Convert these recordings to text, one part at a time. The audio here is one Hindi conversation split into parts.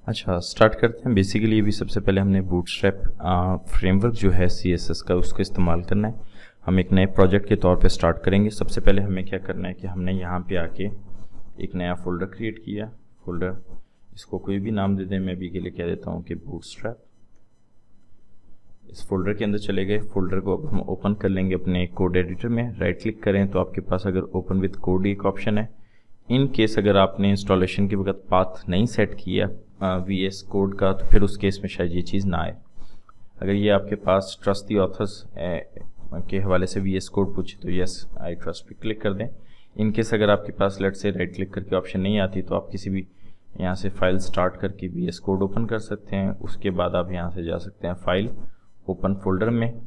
अच्छा, स्टार्ट करते हैं। बेसिकली अभी सबसे पहले हमने बूटस्ट्रैप फ्रेमवर्क जो है CSS का, उसका इस्तेमाल करना है। हम एक नए प्रोजेक्ट के तौर पे स्टार्ट करेंगे। सबसे पहले हमें क्या करना है कि हमने यहाँ पे आके एक नया फोल्डर क्रिएट किया। फोल्डर इसको कोई भी नाम दे दें, मैं अभी के लिए कह देता हूँ कि बूटस्ट्रैप। इस फोल्डर के अंदर चले गए। फोल्डर को अब हम ओपन कर लेंगे अपने कोड एडिटर में। राइट क्लिक करें तो आपके पास अगर ओपन विद कोड एक ऑप्शन है। इन केस अगर आपने इंस्टॉलेशन के वक्त पाथ नहीं सेट किया VS कोड का, तो फिर उस केस में शायद ये चीज़ ना आए। अगर ये आपके पास ट्रस्ट दी ऑथर्स के हवाले से VS कोड पूछे तो यस आई ट्रस्ट पे क्लिक कर दें। इन केस अगर आपके पास लेट से राइट क्लिक करके ऑप्शन नहीं आती, तो आप किसी भी यहाँ से फाइल स्टार्ट करके VS कोड ओपन कर सकते हैं। उसके बाद आप यहाँ से जा सकते हैं फाइल ओपन फोल्डर में,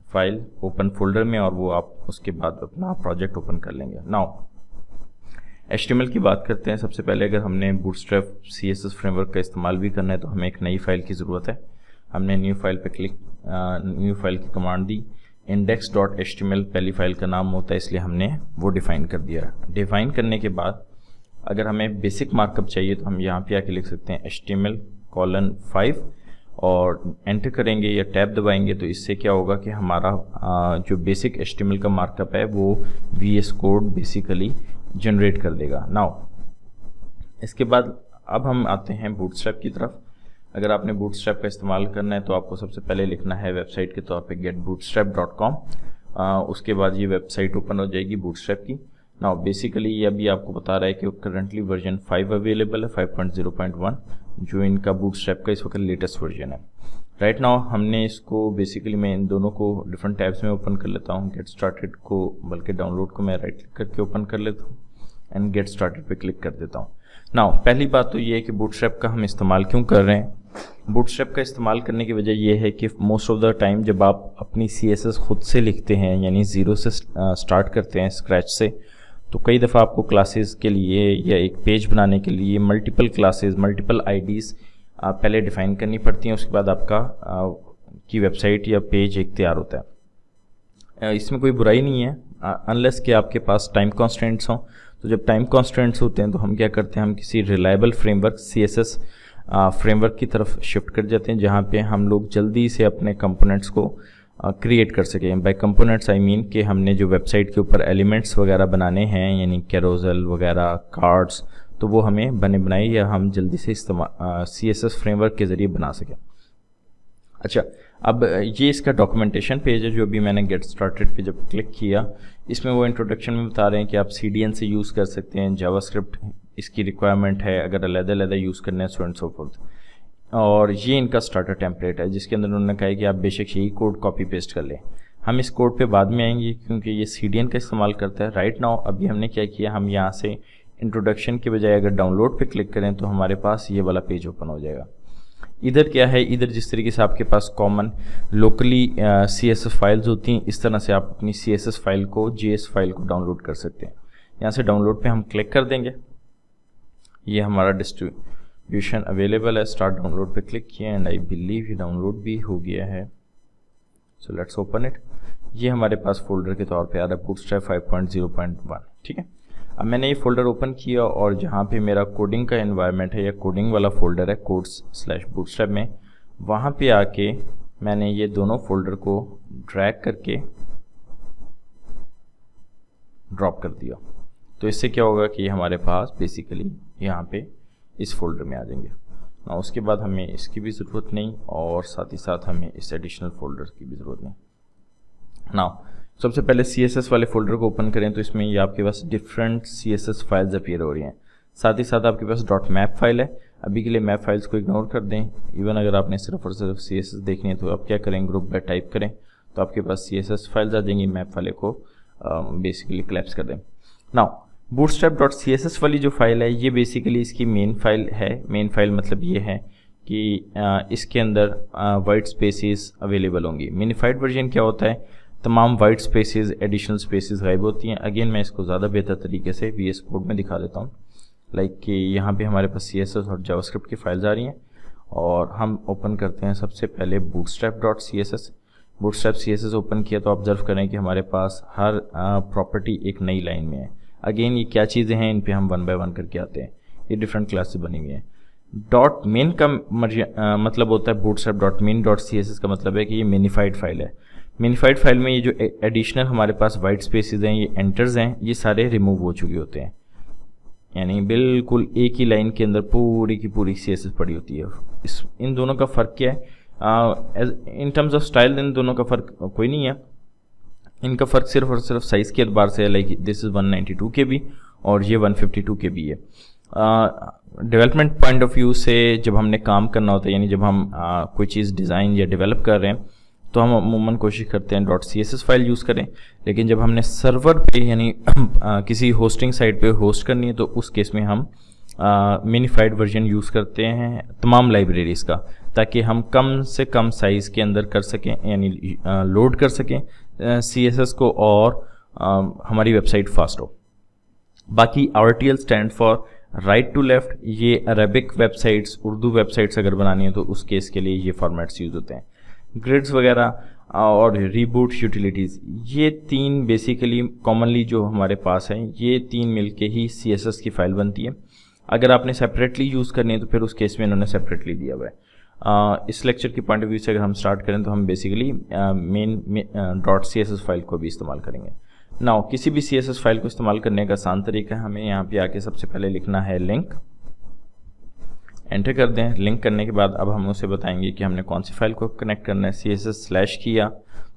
फाइल ओपन फोल्डर में, और वो आप उसके बाद अपना प्रोजेक्ट ओपन कर लेंगे। नाउ HTML की बात करते हैं। सबसे पहले अगर हमने बूटस्ट्रैप CSS फ्रेमवर्क का इस्तेमाल भी करना है तो हमें एक नई फाइल की ज़रूरत है। हमने न्यू फाइल पे क्लिक न्यू फाइल की कमांड दी। index.html पहली फाइल का नाम होता है, इसलिए हमने वो डिफ़ाइन कर दिया। डिफ़ाइन करने के बाद अगर हमें बेसिक मार्कअप चाहिए तो हम यहाँ पे आके लिख सकते हैं HTML:5 और एंटर करेंगे या टैब दबाएंगे। तो इससे क्या होगा कि हमारा जो बेसिक HTML का मार्कअप है वो VS कोड बेसिकली जनरेट कर देगा। नाउ इसके बाद अब हम आते हैं बूटस्ट्रैप की तरफ। अगर आपने बूटस्ट्रैप का इस्तेमाल करना है तो आपको सबसे पहले लिखना है वेबसाइट के तौर पे getbootstrap.com। उसके बाद ये वेबसाइट ओपन हो जाएगी बूटस्ट्रैप की। नाउ बेसिकली ये अभी आपको बता रहा है कि करंटली वर्जन 5 अवेलेबल है, 5.0.1, जो इनका बूटस्ट्रैप का इस वक्त लेटेस्ट वर्जन है। राइट नाउ हमने इसको बेसिकली मैं इन दोनों को डिफरेंट टैब्स में ओपन कर लेता हूँ। गेट स्टार्टेड को बल्कि डाउनलोड को मैं राइट क्लिक करके ओपन कर लेता हूँ एंड गेट स्टार्टेड पे क्लिक कर देता हूँ। नाउ पहली बात तो ये है कि बूटस्ट्रैप का हम इस्तेमाल क्यों कर रहे हैं। बूटस्ट्रैप का इस्तेमाल करने की वजह ये है कि मोस्ट ऑफ द टाइम जब आप अपनी CSS खुद से लिखते हैं, यानी ज़ीरो से स्टार्ट करते हैं, स्क्रैच से, तो कई दफ़ा आपको क्लासेस के लिए या एक पेज बनाने के लिए मल्टीपल क्लासेस, मल्टीपल IDs पहले डिफ़ाइन करनी पड़ती हैं। उसके बाद आपका की वेबसाइट या पेज एक तैयार होता है। इसमें कोई बुराई नहीं है अनलेस कि आपके पास टाइम कॉन्स्टेंट्स हों। तो जब टाइम कॉन्स्टेंट्स होते हैं तो हम क्या करते हैं, हम किसी रिलायबल फ्रेमवर्क CSS फ्रेमवर्क की तरफ शिफ्ट कर जाते हैं, जहाँ पे हम लोग जल्दी से अपने कंपोनेंट्स को क्रिएट कर सकें। बाय कंपोनेंट्स आई मीन कि हमने जो वेबसाइट के ऊपर एलिमेंट्स वगैरह बनाने हैं, यानी कैरोसेल वगैरह, कार्ड्स, तो वो हमें बने बनाए या हम जल्दी से इस्तेमाल CSS फ्रेमवर्क के ज़रिए बना सकें। अच्छा, अब ये इसका डॉक्यूमेंटेशन पेज है जो अभी मैंने गेट स्टार्टेड पे जब क्लिक किया, इसमें वो इंट्रोडक्शन में बता रहे हैं कि आप CDN से यूज़ कर सकते हैं, जावास्क्रिप्ट इसकी रिक्वायरमेंट है अगर अलग-अलग यूज़ करना है, सो एंड सो फोर्थ। और ये इनका स्टार्टर टेम्पलेट है जिसके अंदर उन्होंने कहा है कि आप बेशक यही कोड कॉपी पेस्ट कर लें। हम इस कोड पे बाद में आएंगे क्योंकि ये CDN का इस्तेमाल करता है। राइट नाउ अभी हमने क्या किया, हम यहाँ से इंट्रोडक्शन के बजाय अगर डाउनलोड पे क्लिक करें तो हमारे पास ये वाला पेज ओपन हो जाएगा। इधर क्या है, इधर जिस तरीके से आपके पास कॉमन लोकली CSS फाइल्स होती हैं, इस तरह से आप अपनी CSS फाइल को, JS फाइल को डाउनलोड कर सकते हैं। यहाँ से डाउनलोड पे हम क्लिक कर देंगे। ये हमारा डिस्ट्रीब्यूशन अवेलेबल है। स्टार्ट डाउनलोड पे क्लिक किया एंड आई बिलीव ये डाउनलोड भी हो गया है। So let's open it. ये हमारे पास फोल्डर के तौर पे आ रहा है बूटस्ट्रैप 5.0.1। ठीक है, अब मैंने ये फोल्डर ओपन किया और जहाँ पे मेरा कोडिंग का एनवायरनमेंट है या कोडिंग वाला फोल्डर है codes/bootstrap में, वहाँ पे आके मैंने ये दोनों फोल्डर को ड्रैग करके ड्रॉप कर दिया। तो इससे क्या होगा कि हमारे पास बेसिकली यहाँ पे इस फोल्डर में आ जाएंगे ना। उसके बाद हमें इसकी भी ज़रूरत नहीं और साथ ही साथ हमें इस एडिशनल फोल्डर की भी ज़रूरत नहीं। ना सबसे पहले CSS वाले फोल्डर को ओपन करें तो इसमें ये आपके पास डिफरेंट CSS फाइल्स अपीयर हो रही हैं। साथ ही साथ आपके पास .map फाइल है। अभी के लिए मैप फाइल्स को इग्नोर कर दें। इवन अगर आपने सिर्फ और सिर्फ CSS देखनी है तो आप क्या करें, ग्रुप बाय टाइप करें तो आपके पास CSS फाइल्स आ जाएंगी। मैप वाले को बेसिकली क्लैप्स कर दें। नाउ bootstrap.css वाली जो फाइल है ये बेसिकली इसकी मेन फाइल है। मेन फाइल मतलब ये है कि इसके अंदर वाइट स्पेसेस अवेलेबल होंगी। मिनिफाइड वर्जन क्या होता है, तमाम वाइट स्पेसेस, एडिशनल स्पेसेस गायब होती हैं। अगेन मैं इसको ज़्यादा बेहतर तरीके से VS कोड में दिखा देता हूँ। लाइक कि यहाँ पे हमारे पास CSS और जावास्क्रिप्ट की फाइल्स आ रही हैं और हम ओपन करते हैं सबसे पहले bootstrap.css। bootstrap CSS ओपन किया तो ऑब्जर्व करें कि हमारे पास हर प्रॉपर्टी एक नई लाइन में है। अगेन ये क्या चीज़ें हैं, इन पे हम वन बाय वन करके आते हैं। ये डिफरेंट क्लासेस बनी हुई हैं। डॉट मेन का मतलब होता है bootstrap dot main dot CSS का मतलब है कि ये मिनिफाइड फाइल है। मिनिफाइड फाइल में ये जो एडिशनल हमारे पास वाइट स्पेसेस हैं, ये एंटर्स हैं, ये सारे रिमूव हो चुके होते हैं, यानी बिल्कुल एक ही लाइन के अंदर पूरी की पूरी CSS पड़ी होती है। इन दोनों का फ़र्क क्या है? In terms of style in दोनों का फ़र्क कोई नहीं है। इनका फ़र्क सिर्फ और सिर्फ साइज़ के एतबार से है, लाइक दिस इज़ 192 KB और ये 152 KB है। डेवलपमेंट पॉइंट ऑफ व्यू से जब हमने काम करना होता है, यानी जब हम कोई चीज़ डिज़ाइन या डेवलप कर रहे हैं, तो हम अमूमन कोशिश करते हैं .css फाइल यूज़ करें। लेकिन जब हमने सर्वर पे यानी किसी होस्टिंग साइट पे होस्ट करनी है, तो उस केस में हम मिनिफाइड वर्जन यूज़ करते हैं तमाम लाइब्रेरीज़ का, ताकि हम कम से कम साइज़ के अंदर कर सकें, यानी लोड कर सकें CSS को, और हमारी वेबसाइट फास्ट हो। बाकी RTL stand for right to left. ये अरबिक वेबसाइट्स, उर्दू वेबसाइट्स अगर बनानी है तो उस केस के लिए ये फॉर्मेट्स यूज़ होते हैं। ग्रिड्स वगैरह और रीबूट यूटिलिटीज़, ये तीन बेसिकली कॉमनली जो हमारे पास हैं, ये तीन मिलके ही CSS की फ़ाइल बनती है। अगर आपने सेपरेटली यूज़ करनी है तो फिर उस केस में इन्होंने सेपरेटली दिया हुआ है। इस लेक्चर की पॉइंट ऑफ व्यू से अगर हम स्टार्ट करें तो हम बेसिकली मेन .css फाइल को भी इस्तेमाल करेंगे। नाउ किसी भी CSS फाइल को इस्तेमाल करने का आसान तरीका है, हमें यहाँ पे आके सबसे पहले लिखना है लिंक, एंटर कर दें। लिंक करने के बाद अब हम उसे बताएंगे कि हमने कौन सी फाइल को कनेक्ट करना है। CSS/ किया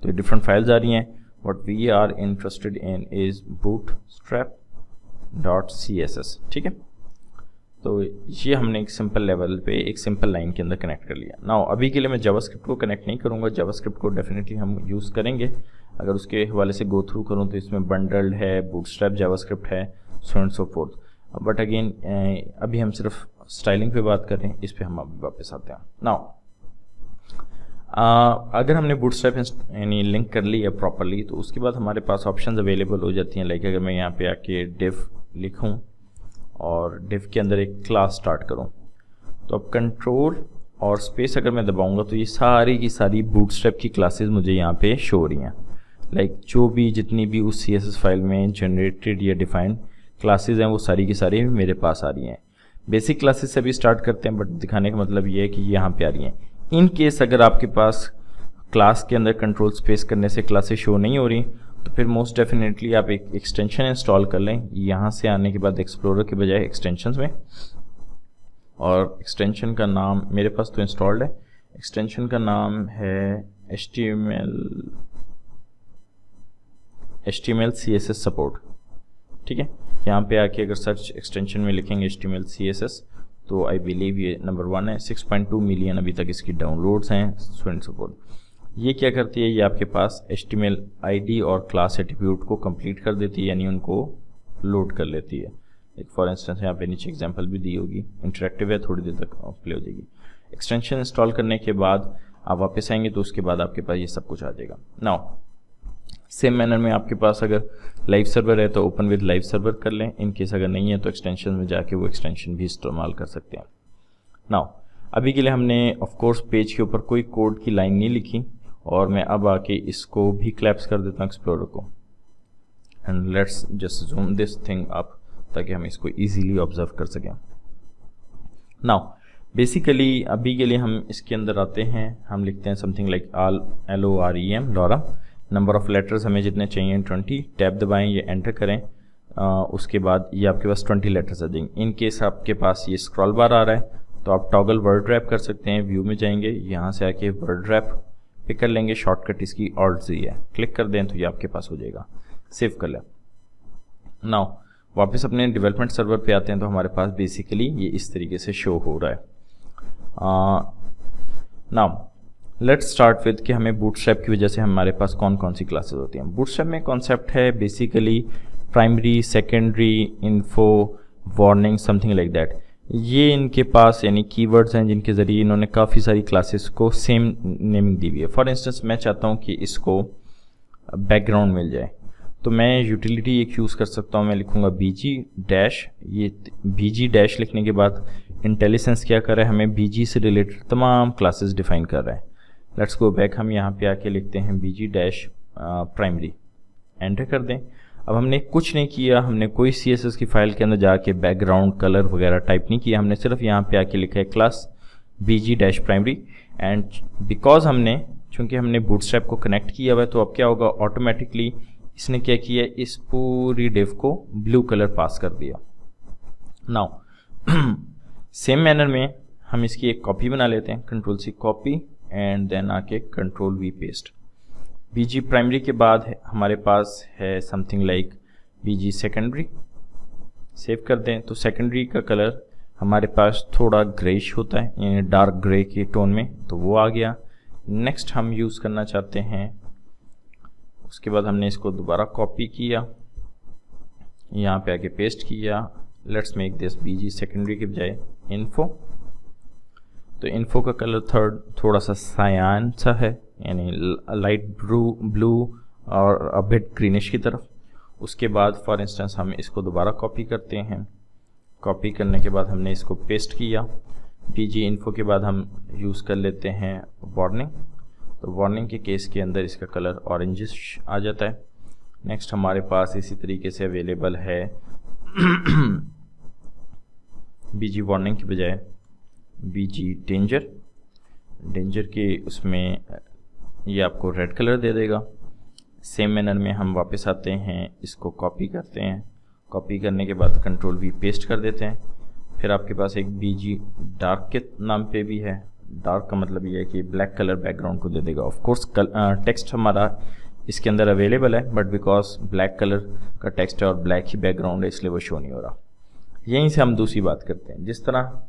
तो डिफरेंट फाइल्स आ रही हैं। What we are interested in is bootstrap.css, ठीक है। तो ये हमने एक सिंपल लेवल पे एक सिंपल लाइन के अंदर कनेक्ट कर लिया। नाउ अभी के लिए मैं जावास्क्रिप्ट को कनेक्ट नहीं करूँगा, जावास्क्रिप्ट को डेफिनेटली हम यूज़ करेंगे। अगर उसके हवाले से गो थ्रू करूँ तो इसमें बंडल्ड है, बूटस्ट्रैप जावास्क्रिप्ट है, so and so fourth. But again अभी हम सिर्फ स्टाइलिंग पे बात करें, इस पे हम अभी वापस आते हैं। नाउ अगर हमने बूटस्ट्रैप यानी लिंक कर ली है प्रॉपरली, तो उसके बाद हमारे पास ऑप्शंस अवेलेबल हो जाती हैं। लाइक अगर मैं यहाँ पे आके div लिखूँ और div के अंदर एक क्लास स्टार्ट करूँ, तो अब कंट्रोल और स्पेस अगर मैं दबाऊंगा तो ये सारी की सारी बूटस्ट्रैप की क्लासेस मुझे यहाँ पे शो हो रही हैं। लाइक जो भी जितनी भी उस CSS फाइल में जनरेटेड या डिफाइंड क्लासेस हैं, वो सारी की सारी मेरे पास आ रही हैं। बेसिक क्लासेस से भी स्टार्ट करते हैं, बट दिखाने का मतलब ये है कि यहाँ पे आ रही हैं। इन केस अगर आपके पास क्लास के अंदर कंट्रोल स्पेस करने से क्लासेस शो नहीं हो रही, तो फिर मोस्ट डेफिनेटली आप एक एक्सटेंशन इंस्टॉल कर लें। यहाँ से आने के बाद एक्सप्लोरर के बजाय एक्सटेंशंस में, और एक्सटेंशन का नाम मेरे पास तो इंस्टॉल्ड है, एक्सटेंशन का नाम है HTML CSS सपोर्ट, ठीक है। यहाँ पे आके अगर सर्च एक्सटेंशन में लिखेंगे HTML CSS, तो आई बिलीव ये नंबर 1 है। 6.2 मिलियन अभी तक इसकी डाउनलोड्स हैं, सो एंड सो फोर्थ। ये क्या करती है, ये आपके पास HTML ID और क्लास एट्रीब्यूट को कंप्लीट कर देती है, यानी उनको लोड कर लेती है। एक फॉर इंस्टेंस यहाँ पे नीचे एग्जांपल भी दी होगी, इंटरेक्टिव है, थोड़ी देर तक प्ले हो जाएगी। एक्सटेंशन इंस्टॉल करने के बाद आप वापस आएंगे तो उसके बाद आपके पास ये सब कुछ आ जाएगा। नाउ सेम मैनर में आपके पास अगर लाइव सर्वर है तो ओपन विद लाइव सर्वर कर लें। इन केस अगर नहीं है तो एक्सटेंशन में जाके वो एक्सटेंशन भी इस्तेमाल कर सकते हैं। नाउ अभी के लिए हमने ऑफ कोर्स पेज के ऊपर कोई कोड की लाइन नहीं लिखी, और मैं अब आके इसको भी क्लैप्स कर देता हूँ एक्सप्लोरर को, and let's just zoom this thing up ताकि हम इसको इजीली ऑब्जर्व कर सकें। नाउ बेसिकली अभी के लिए हम इसके अंदर आते हैं, हम लिखते हैं something like LOREM lorem. Number of letters हमें जितने चाहिए 20, टैब दबाएं, ये एंटर करें। उसके बाद ये आपके पास 20 लेटर्स आ जाएंगे। इन केस आपके पास ये स्क्रॉल बार आ रहा है तो आप टॉगल वर्ड रैप कर सकते हैं। व्यू में जाएंगे, यहाँ से आके वर्ड रैप पिक कर लेंगे, शॉर्टकट इसकी Alt Z है, क्लिक कर दें तो ये आपके पास हो जाएगा। सेव कर लें। नाउ वापस अपने डेवलपमेंट सर्वर पे आते हैं, तो हमारे पास बेसिकली ये इस तरीके से शो हो रहा है। नाउ लेट्स स्टार्ट विद कि हमें बूटस्ट्रैप की वजह से हमारे पास कौन कौन सी क्लासेस होती हैं। बूटस्ट्रैप में कॉन्सेप्ट है basically primary, secondary, info, warning, something like that. ये इनके पास यानी कीवर्ड्स हैं जिनके ज़रिए इन्होंने काफ़ी सारी क्लासेस को सेम नेमिंग दी हुई है। फॉर इंस्टेंस मैं चाहता हूँ कि इसको बैकग्राउंड मिल जाए, तो मैं यूटिलिटी एक यूज़ कर सकता हूँ। मैं लिखूँगा BG-, ये BG- लिखने के बाद इंटेलिजेंस क्या कर रहा है, हमें BG से रिलेटेड तमाम क्लासेस डिफाइन कर रहा है। लेट्स गो बैक, हम यहाँ पे आके लिखते हैं BG- प्राइमरी, एंटर कर दें। अब हमने कुछ नहीं किया, हमने कोई CSS की फाइल के अंदर जाके बैकग्राउंड कलर वगैरह टाइप नहीं किया, हमने सिर्फ यहाँ पे आके लिखा है क्लास bg-primary एंड बिकॉज चूँकि हमने बूटस्ट्रैप को कनेक्ट किया हुआ है तो अब क्या होगा, ऑटोमेटिकली इसने क्या किया, इस पूरी डिव को ब्लू कलर पास कर दिया। नाउ सेम मैनर में हम इसकी एक कॉपी बना लेते हैं, Ctrl+C कॉपी एंड देन आके Ctrl+V पेस्ट। BG प्राइमरी के बाद हमारे पास है something like BG secondary. Save कर दें तो सेकेंडरी का कलर हमारे पास थोड़ा ग्रेइश होता है, यानी डार्क ग्रे के टोन में, तो वो आ गया। नेक्स्ट हम यूज़ करना चाहते हैं, उसके बाद हमने इसको दोबारा कॉपी किया, यहाँ पे आके पेस्ट किया। Let's make this BG secondary के बजाय इन्फो। तो इन्फो का कलर थोड़ा सा सायान सा है, यानी लाइट ब्लू और अ बिट ग्रीनिश की तरफ। उसके बाद फॉर इंस्टेंस हम इसको दोबारा कॉपी करते हैं। कॉपी करने के बाद हमने इसको पेस्ट किया। BG इन्फो के बाद हम यूज़ कर लेते हैं वार्निंग। तो वार्निंग के केस के अंदर इसका कलर ऑरेंजिश आ जाता है। नेक्स्ट हमारे पास इसी तरीके से अवेलेबल है BG वार्निंग के बजाय BG डेंजर के उसमें ये आपको रेड कलर दे देगा। सेम मैनर में हम वापस आते हैं, इसको कॉपी करते हैं। कॉपी करने के बाद Ctrl+V पेस्ट कर देते हैं। फिर आपके पास एक BG डार्क के नाम पे भी है। डार्क का मतलब ये है कि ब्लैक कलर बैकग्राउंड को दे देगा। ऑफ कोर्स टेक्स्ट हमारा इसके अंदर अवेलेबल है, बट बिकॉज ब्लैक कलर का टेक्स्ट है और ब्लैक ही बैकग्राउंड है, इसलिए वो शो नहीं हो रहा। यहीं से हम दूसरी बात करते हैं। जिस तरह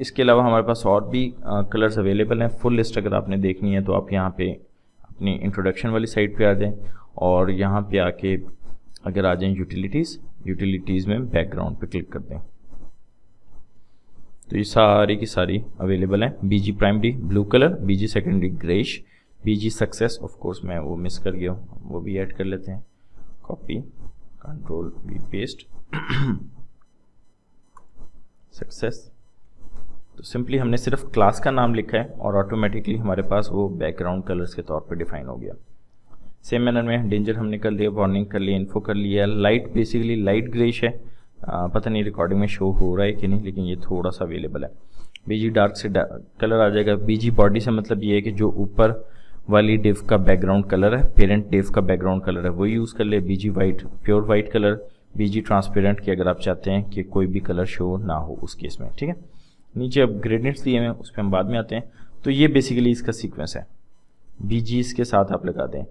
इसके अलावा हमारे पास और भी कलर्स अवेलेबल हैं। फुल लिस्ट अगर आपने देखनी है तो आप यहाँ पे अपनी इंट्रोडक्शन वाली साइट पे आ जाएं और यहाँ पे आके अगर आ जाएं यूटिलिटीज़ में बैकग्राउंड पे क्लिक कर दें तो ये सारी की सारी अवेलेबल हैं। BG primary blue colour, BG secondary greyish, BG success, of course मैं वो मिस कर गया हूँ, वो भी ऐड कर लेते हैं। Copy, Ctrl+V paste, success. तो सिंपली हमने सिर्फ क्लास का नाम लिखा है और ऑटोमेटिकली हमारे पास वो बैकग्राउंड कलर्स के तौर पे डिफाइन हो गया। सेम मैनर में डेंजर हमने कर लिया, वार्निंग कर लिया, इन्फो कर लिया। लाइट बेसिकली लाइट ग्रेइश है, पता नहीं रिकॉर्डिंग में शो हो रहा है कि नहीं, लेकिन ये थोड़ा सा अवेलेबल है। BG डार्क से कलर आ जाएगा। BG बॉडी से मतलब ये है कि जो ऊपर वाली डिव का बैकग्राउंड कलर है, पेरेंट डिव का बैकग्राउंड कलर है, वो यूज़ कर ले। BG white, pure white colour. BG transparent की अगर आप चाहते हैं कि कोई भी कलर शो ना हो उस केस में, ठीक है। नीचे अब ग्रेडियंट्स दिए हैं, उस पर हम बाद में आते हैं। तो ये बेसिकली इसका सीक्वेंस है। BGs के साथ आप लगा दें।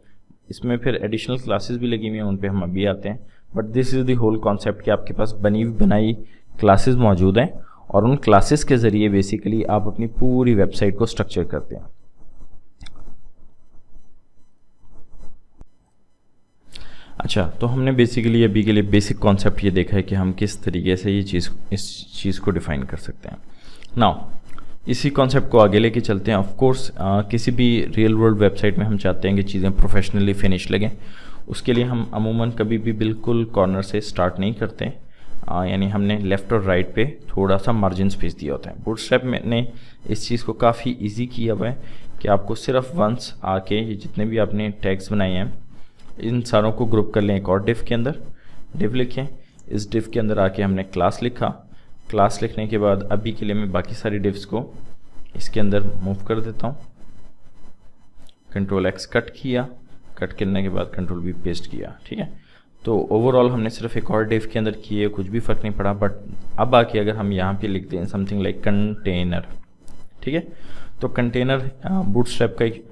इसमें फिर एडिशनल क्लासेस भी लगी हुई हैं, उन पे हम अभी आते हैं। But this is the whole concept कि आपके पास बनी बनाई क्लासेस मौजूद हैं और उन क्लासेस के ज़रिए बेसिकली आप अपनी पूरी वेबसाइट को स्ट्रक्चर करते हैं। अच्छा, तो हमने बेसिकली अभी के लिए बेसिक कॉन्सेप्ट ये देखा है कि हम किस तरीके से इस चीज़ को डिफ़ाइन कर सकते हैं। नाउ इसी कॉन्सेप्ट को आगे लेके चलते हैं। ऑफ कोर्स किसी भी रियल वर्ल्ड वेबसाइट में हम चाहते हैं कि चीज़ें प्रोफेशनली फिनिश लगें। उसके लिए हम अमूमन कभी भी बिल्कुल कॉर्नर से स्टार्ट नहीं करते, यानी हमने लेफ़्ट और राइट पे थोड़ा सा मार्जिन स्पेस दिया होता है। बूटस्ट्रैप ने इस चीज़ को काफ़ी ईजी किया हुआ है कि आपको सिर्फ वंस आके ये जितने भी आपने टैग्स बनाए हैं इन सारों को ग्रुप कर लें एक और डिव के अंदर। डिव लिखें, इस डिव के अंदर आके हमने क्लास लिखा। क्लास लिखने के बाद अभी के लिए मैं बाकी सारी डिव्स को इसके अंदर मूव कर देता हूँ। Ctrl+X कट किया, कट करने के बाद Ctrl+V पेस्ट किया, ठीक है। तो ओवरऑल हमने सिर्फ एक और डिव के अंदर किए, कुछ भी फ़र्क नहीं पड़ा। बट अब आके अगर हम यहाँ पे लिख दें समथिंग लाइक कंटेनर, ठीक है, तो कंटेनर बूटस्ट्रैप का एक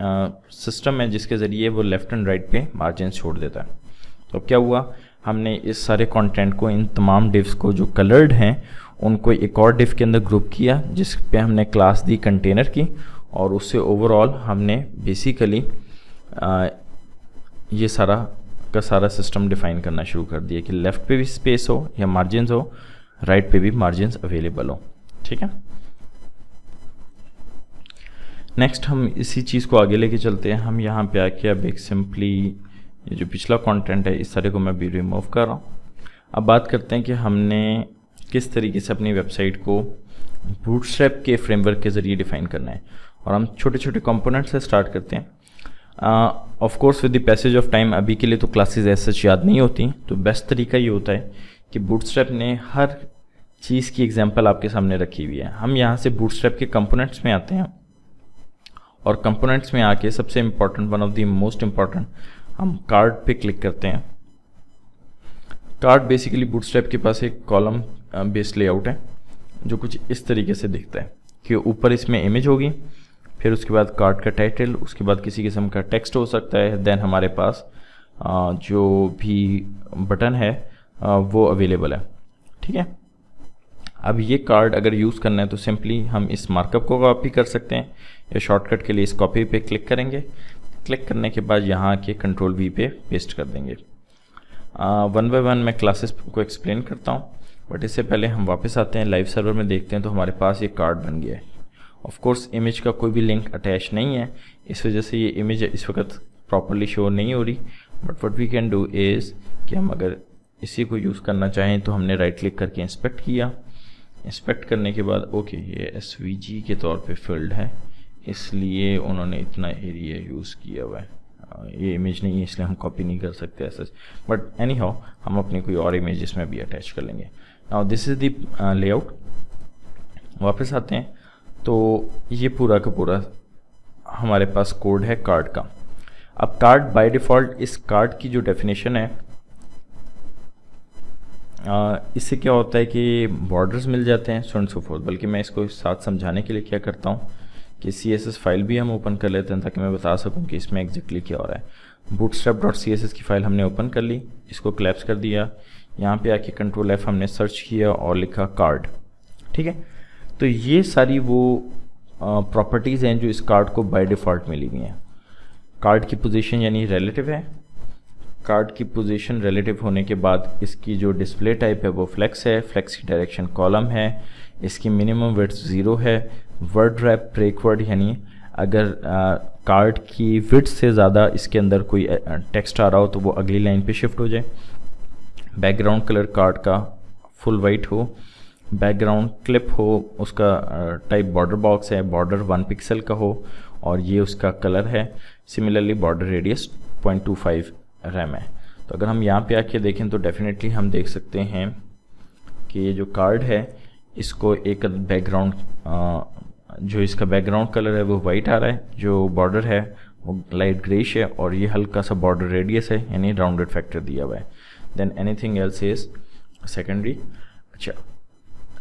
सिस्टम है जिसके ज़रिए वो लेफ़्ट एंड राइट पे मार्जिन छोड़ देता है। तो अब क्या हुआ, हमने इस सारे कंटेंट को, इन तमाम डिव्स को जो कलर्ड हैं उनको एक और डिव के अंदर ग्रुप किया, जिस पे हमने क्लास दी कंटेनर की, और उससे ओवरऑल हमने बेसिकली ये सारा का सारा सिस्टम डिफ़ाइन करना शुरू कर दिया कि लेफ़्ट पे भी स्पेस हो या मार्जिन हो, राइट पे भी मार्जिन अवेलेबल हो, ठीक है। नेक्स्ट हम इसी चीज़ को आगे लेके चलते हैं। हम यहाँ पे आके अब एक सिंपली ये जो पिछला कंटेंट है इस सारे को मैं भी रिमूव कर रहा हूँ। अब बात करते हैं कि हमने किस तरीके से अपनी वेबसाइट को बूटस्ट्रैप के फ्रेमवर्क के ज़रिए डिफ़ाइन करना है, और हम छोटे छोटे कंपोनेंट से स्टार्ट करते हैं। Of course with the passage of time अभी के लिए तो क्लासेस ऐसे याद नहीं होती, तो बेस्ट तरीका ये होता है कि बूटस्ट्रैप ने हर चीज़ की एग्जांपल आपके सामने रखी हुई है। हम यहाँ से बूटस्ट्रैप के कंपोनेंट्स में आते हैं और कंपोनेंट्स में आके सबसे important, one of the most important, हम कार्ड पे क्लिक करते हैं। कार्ड बेसिकली बूटस्ट्रैप के पास एक कॉलम बेस्ड लेआउट है जो कुछ इस तरीके से दिखता है कि ऊपर इसमें इमेज होगी, फिर उसके बाद कार्ड का टाइटल, उसके बाद किसी किस्म का टेक्स्ट हो सकता है, देन हमारे पास जो भी बटन है वो अवेलेबल है। ठीक है, अब ये कार्ड अगर यूज़ करना है तो सिंपली हम इस मार्कअप को कॉपी कर सकते हैं, या शॉर्टकट के लिए इस कॉपी पे क्लिक करेंगे। क्लिक करने के बाद यहाँ के कंट्रोल वी पे पेस्ट कर देंगे। वन बाय वन मैं क्लासेस को एक्सप्लेन करता हूँ, बट इससे पहले हम वापस आते हैं लाइव सर्वर में, देखते हैं तो हमारे पास ये कार्ड बन गया है। ऑफ कोर्स इमेज का कोई भी लिंक अटैच नहीं है, इस वजह से ये इमेज इस वक्त प्रॉपरली शो नहीं हो रही, but what we can do is कि हम अगर इसी को यूज़ करना चाहें तो हमने राइट क्लिक करके इंस्पेक्ट किया। इंस्पेक्ट करने के बाद ओके ये SVG के तौर पे फील्ड है, इसलिए उन्होंने इतना एरिया यूज़ किया हुआ है, ये इमेज नहीं है इसलिए हम कॉपी नहीं कर सकते ऐसा, बट एनी हाउ हम अपनी कोई और इमेज इसमें भी अटैच कर लेंगे। Now this is the layout. वापस आते हैं तो ये पूरा का पूरा हमारे पास कोड है कार्ड का। अब कार्ड बाय डिफ़ॉल्ट, इस कार्ड की जो डेफिनेशन है इससे क्या होता है कि बॉर्डर्स मिल जाते हैं, सो एंड सो फोर्थ। बल्कि मैं इसको साथ समझाने के लिए क्या करता हूँ कि CSS फाइल भी हम ओपन कर लेते हैं ताकि मैं बता सकूँ कि इसमें एग्जैक्टली क्या हो रहा है। bootstrap.css की फ़ाइल हमने ओपन कर ली, इसको क्लैप्स कर दिया, यहाँ पे आके कंट्रोल F हमने सर्च किया और लिखा कार्ड। ठीक है, तो ये सारी वो प्रॉपर्टीज़ हैं जो इस कार्ड को बाय डिफ़ॉल्ट मिली हुई हैं। कार्ड की पोजीशन यानी रिलेटिव है, कार्ड की पोजीशन रिलेटिव होने के बाद इसकी जो डिस्प्ले टाइप है वो फ्लेक्स है, फ्लेक्स की डायरेक्शन कॉलम है, इसकी मिनिमम विड्थ 0 है, वर्ड रैप ब्रेक वर्ड यानी अगर कार्ड की विड्थ से ज़्यादा इसके अंदर कोई टेक्स्ट आ रहा हो तो वो अगली लाइन पे शिफ्ट हो जाए, बैकग्राउंड कलर कार्ड का फुल वाइट हो, बैकग्राउंड क्लिप हो, उसका टाइप बॉर्डर बॉक्स है, बॉर्डर 1 पिक्सल का हो और ये उसका कलर है, सिमिलरली बॉर्डर रेडियस 0.25 रैम है। तो अगर हम यहाँ पे आके देखें तो डेफिनेटली हम देख सकते हैं कि ये जो कार्ड है इसको एक बैकग्राउंड, जो इसका बैकग्राउंड कलर है वो वाइट आ रहा है, जो बॉर्डर है वो लाइट ग्रेश है और ये हल्का सा बॉर्डर रेडियस है यानी राउंडेड फैक्टर दिया हुआ है। Than anything else is secondary. अच्छा,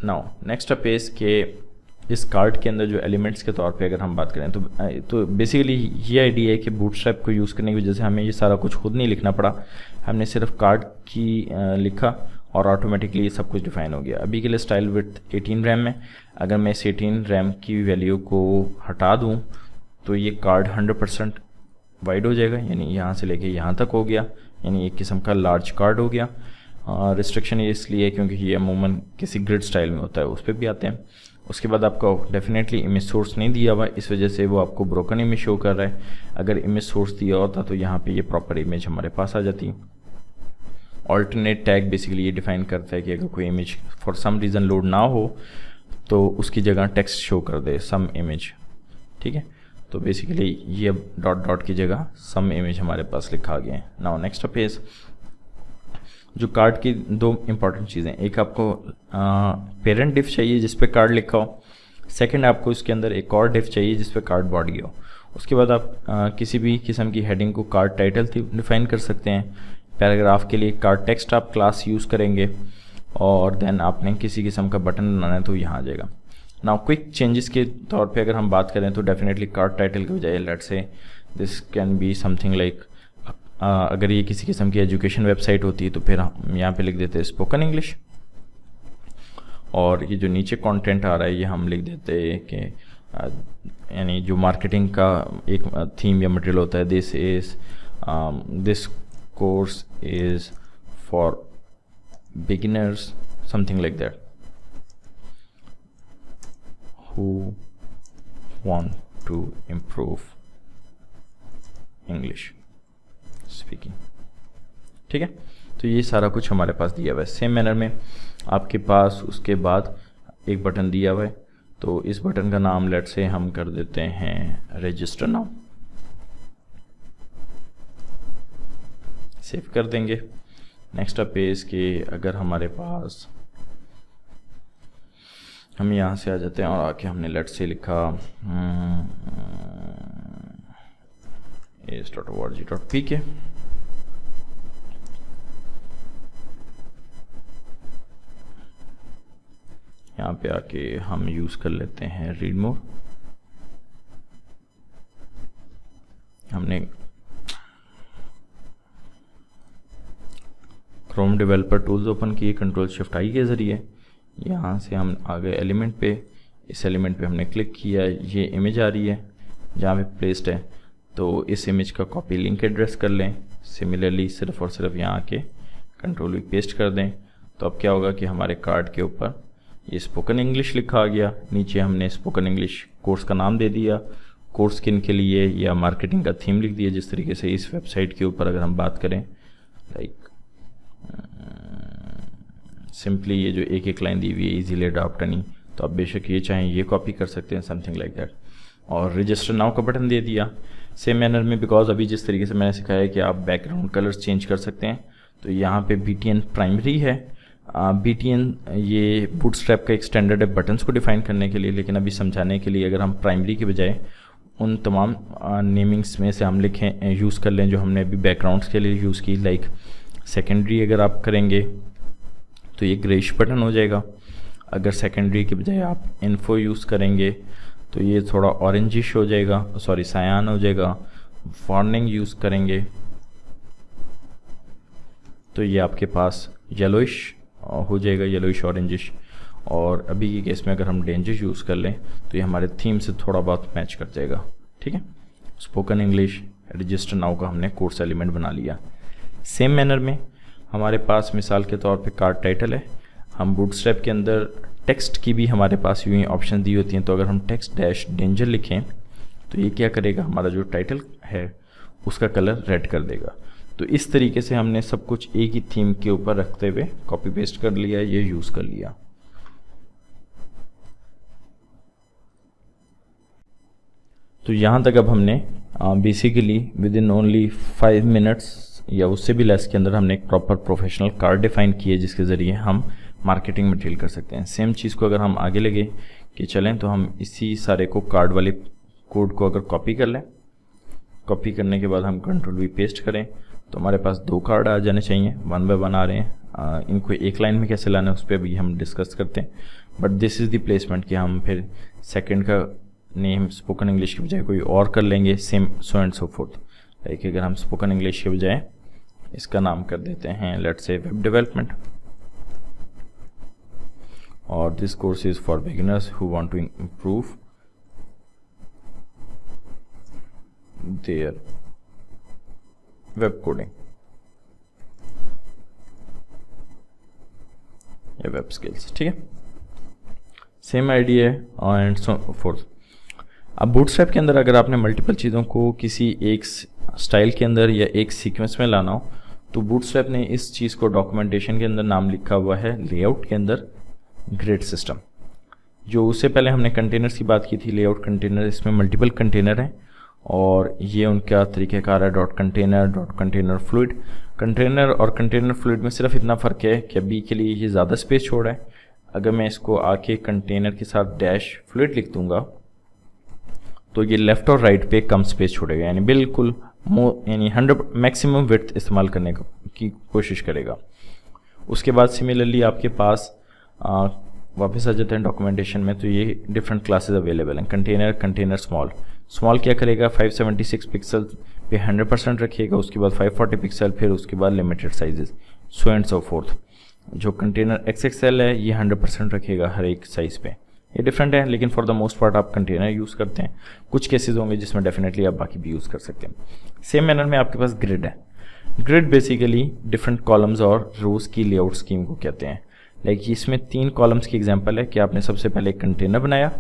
नाउ नेक्स्ट अप इज के इस कार्ड के अंदर जो एलिमेंट्स के तौर पे अगर हम बात करें तो बेसिकली ये आइडिया है कि बूटस्ट्रैप को यूज़ करने की वजह से हमें ये सारा कुछ खुद नहीं लिखना पड़ा, हमने सिर्फ कार्ड की लिखा और ऑटोमेटिकली ये सब कुछ डिफाइन हो गया। अभी के लिए स्टाइल विड्थ 18 रैम है, अगर मैं इस 18 रैम की वैल्यू को हटा दूँ तो ये कार्ड 100% वाइड हो जाएगा, यानी यहाँ से लेके यहाँ तक हो गया, यानी एक किस्म का लार्ज कार्ड हो गया। रिस्ट्रिक्शन ये इसलिए क्योंकि ये अमूमन किसी ग्रिड स्टाइल में होता है, उस पर भी आते हैं। उसके बाद आपको डेफिनेटली इमेज सोर्स नहीं दिया हुआ, इस वजह से वो आपको ब्रोकन इमेज शो कर रहा है। अगर इमेज सोर्स दिया होता तो यहाँ पे ये प्रॉपर इमेज हमारे पास आ जाती। ऑल्टरनेट टैग बेसिकली ये डिफाइन करता है कि अगर कोई image for some reason load ना हो तो उसकी जगह टेक्स्ट शो कर दे सम इमेज। ठीक है, तो बेसिकली ये डॉट डॉट की जगह सम इमेज हमारे पास लिखा गया है। नाउ नेक्स्ट पेज, जो कार्ड की दो इंपॉर्टेंट चीज़ें, एक आपको पेरेंट डिफ चाहिए जिस पे कार्ड लिखा हो, सेकंड आपको इसके अंदर एक और डिफ चाहिए जिस पे कार्ड बॉडी हो। उसके बाद आप किसी भी किस्म की हेडिंग को कार्ड टाइटल डिफाइन कर सकते हैं। पैराग्राफ के लिए कार्ड टेक्स्ट आप क्लास यूज़ करेंगे और देन आपने किसी किस्म का बटन बनाना है तो यहाँ आ जाएगा। नाउ क्विक चेंजेस के तौर पे अगर हम बात करें तो डेफिनेटली कार्ड टाइटल के बजाय let's say this can be something like, अगर ये किसी किस्म की एजुकेशन वेबसाइट होती तो फिर हम यहाँ पे लिख देते स्पोकन इंग्लिश, और ये जो नीचे कंटेंट आ रहा है ये हम लिख देते कि यानी जो मार्केटिंग का एक थीम या मटेरियल होता है, this course is for beginners, something like that, who want to improve English speaking। ठीक है, तो ये सारा कुछ हमारे पास दिया हुआ है। सेम मैनर में आपके पास उसके बाद एक बटन दिया हुआ है, तो इस बटन का नाम लेट से हम कर देते हैं रजिस्टर नाउ। सेव कर देंगे। नेक्स्ट अप पेज के अगर हमारे पास, हम यहाँ से आ जाते हैं और आके हमने लेट से लिखा as.org.pk, यहाँ पे आके हम यूज़ कर लेते हैं रीड मोर। हमने क्रोम डेवलपर टूल्स ओपन किए कंट्रोल शिफ्ट आई के ज़रिए। यहाँ से हम आ गए एलिमेंट पे, इस एलिमेंट पे हमने क्लिक किया, ये इमेज आ रही है जहाँ पे प्लेस्ड है, तो इस इमेज का कॉपी लिंक एड्रेस कर लें। सिमिलरली सिर्फ और सिर्फ यहाँ आके कंट्रोल वी पेस्ट कर दें, तो अब क्या होगा कि हमारे कार्ड के ऊपर ये स्पोकन इंग्लिश लिखा आ गया। नीचे हमने स्पोकन इंग्लिश कोर्स का नाम दे दिया, कोर्स किन के लिए, या मार्केटिंग का थीम लिख दिया। जिस तरीके से इस वेबसाइट के ऊपर अगर हम बात करें, लाइक सिंपली ये जो एक एक लाइन दी हुई है इजीली अडॉप्ट नहीं, तो आप बेशक ये चाहें ये कॉपी कर सकते हैं, समथिंग लाइक दैट। और रजिस्टर नाउ का बटन दे दिया सेम मैनर में, बिकॉज अभी जिस तरीके से मैंने सिखाया है कि आप बैकग्राउंड कलर्स चेंज कर सकते हैं, तो यहाँ पे BTN प्राइमरी है। BTN ये बूटस्ट्रैप का एक स्टैंडर्ड है बटन्स को डिफाइन करने के लिए, लेकिन अभी समझाने के लिए अगर हम प्राइमरी के बजाय उन तमाम नेमिंग्स में से हम लिखें यूज़ कर लें जो हमने अभी बैकग्राउंड्स के लिए यूज़ की। लाइक सेकेंडरी अगर आप करेंगे तो ये ग्रेइश बटन हो जाएगा। अगर सेकेंडरी के बजाय आप इन्फो यूज़ करेंगे तो ये थोड़ा ऑरेंजिश हो जाएगा, सॉरी सायान हो जाएगा। वार्निंग यूज़ करेंगे तो ये आपके पास येलोइश हो जाएगा, येलोइश ऑरेंजिश। और अभी के केस में अगर हम डेंजर यूज़ कर लें तो ये हमारे थीम से थोड़ा बहुत मैच कर जाएगा। ठीक है, स्पोकन इंग्लिश रजिस्टर नाउ का हमने कोर्स एलिमेंट बना लिया। सेम मैनर में हमारे पास मिसाल के तौर पे कार्ड टाइटल है। हम बूटस्ट्रैप के अंदर टेक्स्ट की भी हमारे पास यूँ ही ऑप्शन दी होती हैं, तो अगर हम टेक्स्ट डैश डेंजर लिखें तो ये क्या करेगा, हमारा जो टाइटल है उसका कलर रेड कर देगा। तो इस तरीके से हमने सब कुछ एक ही थीम के ऊपर रखते हुए कॉपी पेस्ट कर लिया, ये यूज़ कर लिया। तो यहाँ तक अब हमने basically with in only 5 minutes या उससे भी लेस के अंदर हमने एक प्रॉपर प्रोफेशनल कार्ड डिफाइन की है, जिसके ज़रिए हम मार्केटिंग मटेरियल कर सकते हैं। सेम चीज़ को अगर हम आगे लगे कि चलें तो हम इसी सारे को कार्ड वाले कोड को अगर कॉपी कर लें, कॉपी करने के बाद हम कंट्रोल वी पेस्ट करें तो हमारे पास 2 कार्ड आ जाने चाहिए, 1 बाय 1 आ रहे हैं। इनको एक लाइन में कैसे लाना है उस पर भी हम डिस्कस करते हैं, but this is the placement कि हम फिर सेकेंड का नेम स्पोकन इंग्लिश के बजाय कोई और कर लेंगे, same so and so fourth. Like अगर हम स्पोकन इंग्लिश के बजाय इसका नाम कर देते हैं लेट्स से वेब डेवलपमेंट, और this course is for beginners who want to improve their web coding या वेब स्किल्स। ठीक है, सेम आइडिया है एंड सो फोर्थ। अब बूटस्ट्रैप के अंदर अगर आपने मल्टीपल चीज़ों को किसी एक स्टाइल के अंदर या एक सीक्वेंस में लाना हो, तो बूटस्ट्रैप ने इस चीज़ को डॉक्यूमेंटेशन के अंदर नाम लिखा हुआ है लेआउट के अंदर ग्रिड सिस्टम। जो उससे पहले हमने कंटेनर्स की बात की थी, लेआउट कंटेनर, इसमें मल्टीपल कंटेनर हैं और ये उनका तरीक़ाकार है डॉट कंटेनर फ्लूइड। कंटेनर और कंटेनर फ्लूइड में सिर्फ इतना फ़र्क है कि अभी के लिए ये ज़्यादा स्पेस छोड़ा है। अगर मैं इसको आके कंटेनर के साथ डैश फ्लूइड लिख दूंगा तो ये लेफ़्ट और राइट पे कम स्पेस छोड़ेगा, यानी बिल्कुल यानी 100 मैक्सिमम विड्थ इस्तेमाल करने की कोशिश करेगा। उसके बाद सिमिलरली आपके पास वापस आ जाते हैं डॉक्यूमेंटेशन में, तो ये डिफरेंट क्लासेस अवेलेबल हैं। कंटेनर स्मॉल क्या करेगा, 576 पिक्सल पे 100% रखिएगा, उसके बाद 540 पिक्सल, फिर उसके बाद limited sizes, so and so fourth. जो कंटेनर XXL है ये 100% रखेगा हर एक साइज़ पे। ये डिफरेंट है, लेकिन फॉर द मोस्ट पार्ट आप कंटेनर यूज़ करते हैं। कुछ केसेस होंगे जिसमें डेफिनेटली आप बाकी भी यूज़ कर सकते हैं। सेम मैनर में आपके पास ग्रिड है। ग्रिड बेसिकली डिफरेंट कॉलम्स और रोज़ की लेआउट स्कीम को कहते हैं। लाइक इसमें 3 कॉलम्स की एग्जांपल है कि आपने सबसे पहले एक कंटेनर बनाया,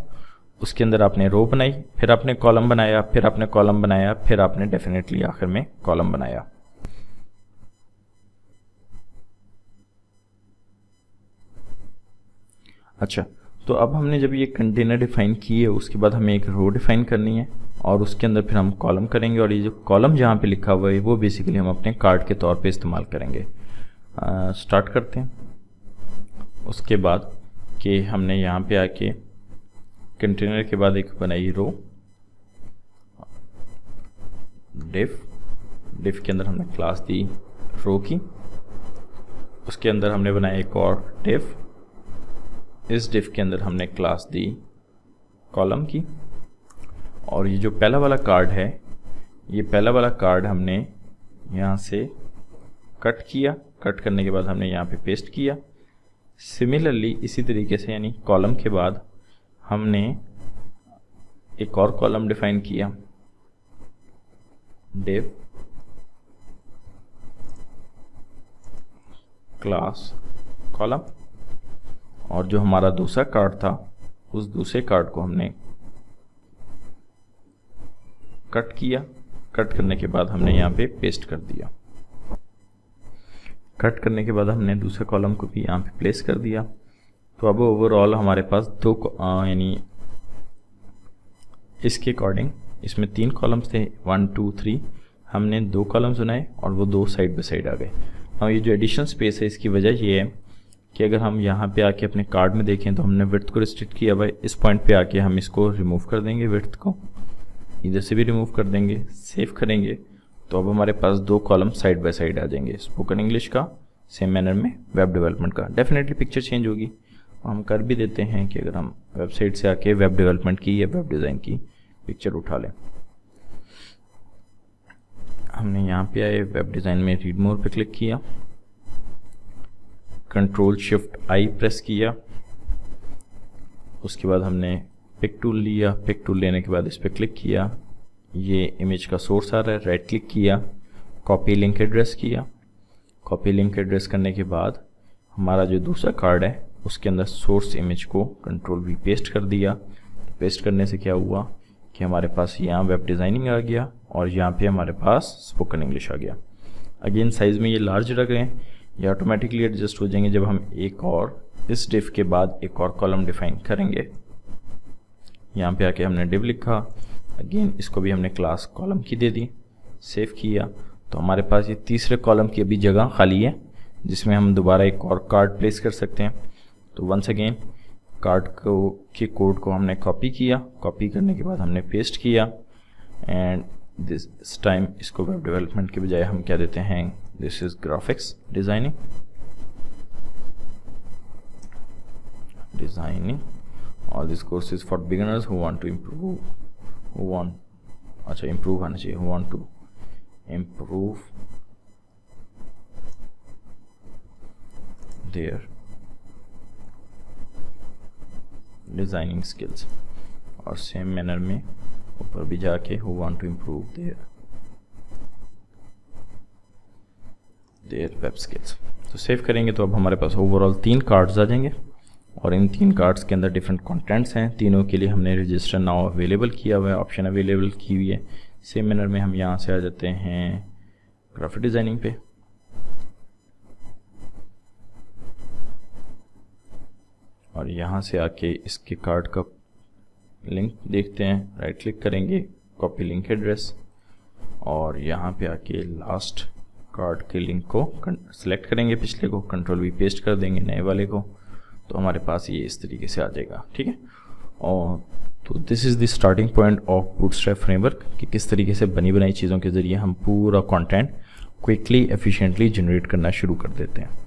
उसके अंदर आपने रो बनाई, फिर आपने कॉलम बनाया, फिर आपने कॉलम बनाया, फिर आपने डेफिनेटली आखिर में कॉलम बनाया। अच्छा, तो अब हमने जब ये कंटेनर डिफाइन की है उसके बाद हमें एक रो डिफाइन करनी है और उसके अंदर फिर हम कॉलम करेंगे, और ये जो कॉलम जहाँ पे लिखा हुआ है वो बेसिकली हम अपने कार्ड के तौर पे इस्तेमाल करेंगे। स्टार्ट करते हैं। उसके बाद कि हमने यहाँ पे आके कंटेनर के बाद एक बनाई रो, डिफ के अंदर हमने क्लास दी रो की, उसके अंदर हमने बनाया एक और डिफ, इस डिफ के अंदर हमने क्लास दी कॉलम की, और ये जो पहला वाला कार्ड है, ये पहला वाला कार्ड हमने यहाँ से कट किया, कट करने के बाद हमने यहाँ पे पेस्ट किया। सिमिलरली इसी तरीके से, यानी कॉलम के बाद हमने एक और कॉलम डिफाइन किया, डिव क्लास कॉलम, और जो हमारा दूसरा कार्ड था उस दूसरे कार्ड को हमने कट किया, कट करने के बाद हमने यहाँ पे पेस्ट कर दिया। कट करने के बाद हमने दूसरे कॉलम को भी यहाँ पे प्लेस कर दिया। तो अब ओवरऑल हमारे पास दो यानी इसके अकॉर्डिंग इसमें 3 कॉलम्स थे, 1 2 3, हमने 2 कॉलम्स बनाए और वो 2 साइड बाय साइड आ गए। अब ये जो एडिशनल स्पेस है इसकी वजह ये है कि अगर हम यहाँ पे आके अपने कार्ड में देखें तो हमने विड्थ को रिस्ट्रिक्ट किया हुआ है। इस पॉइंट पे आके हम इसको रिमूव कर देंगे, विड्थ को इधर से भी रिमूव कर देंगे, सेव करेंगे, तो अब हमारे पास 2 कॉलम साइड बाय साइड आ जाएंगे, स्पोकन इंग्लिश का, सेम मैनर में वेब डेवलपमेंट का। डेफिनेटली पिक्चर चेंज होगी, और हम कर भी देते हैं कि अगर हम वेबसाइट से आके वेब डेवलपमेंट की या वेब डिज़ाइन की पिक्चर उठा लें। हमने यहाँ पे आए वेब डिज़ाइन में रीड मोर पे क्लिक किया, Ctrl+Shift+I प्रेस किया, उसके बाद हमने पिक टूल लिया, पिक टूल लेने के बाद इस पर क्लिक किया, ये इमेज का सोर्स आ रहा है, राइट क्लिक किया, कॉपी लिंक एड्रेस किया, कॉपी लिंक एड्रेस करने के बाद हमारा जो दूसरा कार्ड है उसके अंदर सोर्स इमेज को Ctrl+V पेस्ट कर दिया। पेस्ट करने से क्या हुआ कि हमारे पास यहाँ वेब डिज़ाइनिंग आ गया और यहाँ पे हमारे पास स्पोकन इंग्लिश आ गया। अगेन साइज़ में ये लार्ज लग रहे हैं, ये ऑटोमेटिकली एडजस्ट हो जाएंगे जब हम एक और इस डिफ के बाद एक और कॉलम डिफाइन करेंगे। यहाँ पे आके हमने डिव लिखा, अगेन इसको भी हमने क्लास कॉलम की दे दी, सेव किया, तो हमारे पास ये तीसरे कॉलम की अभी जगह खाली है जिसमें हम दोबारा एक और कार्ड प्लेस कर सकते हैं। तो वंस अगेन कार्ड को के कोड को हमने कॉपी किया, कॉपी करने के बाद हमने पेस्ट किया, एंड दिस टाइम इसको वेब डेवलपमेंट के बजाय हम क्या देते हैं, दिस इज ग्राफिक्स डिज़ाइनिंग, और this course is for beginners who want to improve, improve आना चाहिए, who want to improve their designing skills, और सेम मैनर में ऊपर भी जाके who want to improve their web skills. तो सेव करेंगे तो अब हमारे पास ओवरऑल 3 कार्ड्स आ जाएंगे, और इन 3 कार्ड्स के अंदर डिफरेंट कंटेंट्स हैं। तीनों के लिए हमने रजिस्टर नाउ अवेलेबल किया हुआ है, ऑप्शन अवेलेबल की हुई है। सेम मैनर में हम यहाँ से आ जाते हैं ग्राफिक डिज़ाइनिंग पे, और यहाँ से आके इसके कार्ड का लिंक देखते हैं, राइट क्लिक करेंगे, कॉपी लिंक एड्रेस, और यहाँ पे आके लास्ट कार्ड के लिंक को सिलेक्ट करेंगे, पिछले को Ctrl+V पेस्ट कर देंगे नए वाले को, तो हमारे पास ये इस तरीके से आ जाएगा। ठीक है, और तो this is the starting point of bootstrap framework कि किस तरीके से बनी बनाई चीज़ों के ज़रिए हम पूरा कंटेंट क्विकली एफिशिएंटली जनरेट करना शुरू कर देते हैं।